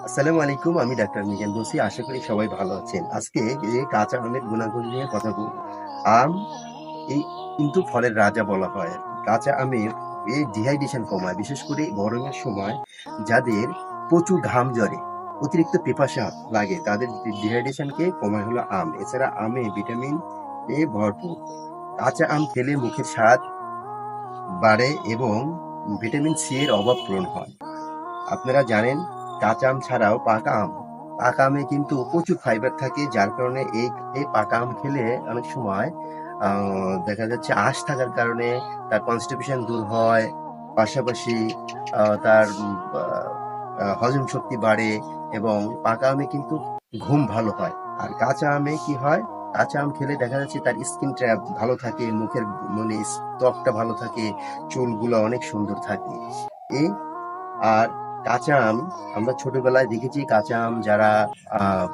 আসসালামু আলাইকুম। আমি ডাক্তার মিজান বলছি। আশা করি সবাই ভালো আছেন। আজকে এই কাঁচা আমের গুণাগুণ নিয়ে কথা বলব। আম এই কিন্তু ফলের রাজা বলা হয় আরকি। কাঁচা আমের ডিহাইড্রেশন কমায়। বিশেষ করে গরমের সময় যাদের প্রচুর ঘাম ঝরে, অতিরিক্ত পিপাসা লাগে তাদের ডিহাইড্রেশনকে কমায় হলো আম। এছাড়া আমে ভিটামিন এ ভরপুর। কাঁচা আম খেলে মুখের স্বাদ বাড়ে এবং ভিটামিন সি এর অভাব পূরণ হয়। আপনারা জানেন কাঁচা আম ছাড়াও পাকা আমে কিন্তু প্রচুর ফাইবার থাকে, যার কারণে এই পাকা আম খেলে অনেক সময় দেখা যাচ্ছে আঁশ থাকার কারণে তার কনস্টিপেশন দূর হয়। পাশাপাশি তার হজম শক্তি বাড়ে এবং পাকা আমে কিন্তু ঘুম ভালো হয়। আর কাঁচা আমে কি হয়, কাঁচা আম খেলে দেখা যাচ্ছে তার স্কিনটা ভালো থাকে, মুখের মানে ত্বকটা ভালো থাকে, চুলগুলো অনেক সুন্দর থাকে। এই আর কাঁচা আম আমরা ছোটবেলায় দেখেছি কাঁচা আম যারা আহ,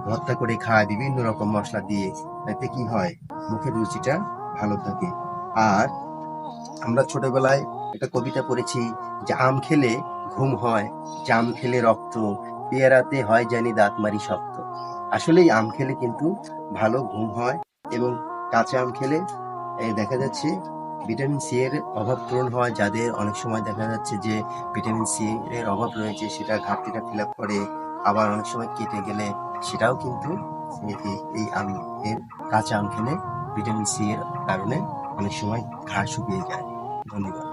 ভর্তা করে খায় বিভিন্ন রকম মশলা দিয়ে, এতে কি হয় মুখের রুচিটা ভালো থাকে। আর আমরা ছোটবেলায় একটা কবিতা পড়েছি যে আম খেলে ঘুম হয়, জাম খেলে রক্ত, পেয়ারাতে হয় জানি দাঁত মারি শক্ত। আসলেই আম খেলে কিন্তু ভালো ঘুম হয় এবং কাঁচা আম খেলে দেখা যাচ্ছে ভিটামিন সি এর অভাব পূরণ হয়। যাদের অনেক সময় দেখা যাচ্ছে যে ভিটামিন সি এর অভাব রয়েছে, সেটা ঘাটতিটা ফিল আপ করে। আবার অনেক সময় কেটে গেলে সেটাও কিন্তু এই আম এর কাঁচা আম খেলে ভিটামিন সি এর কারণে অনেক সময় ঘা শুকিয়ে যায়। ধন্যবাদ।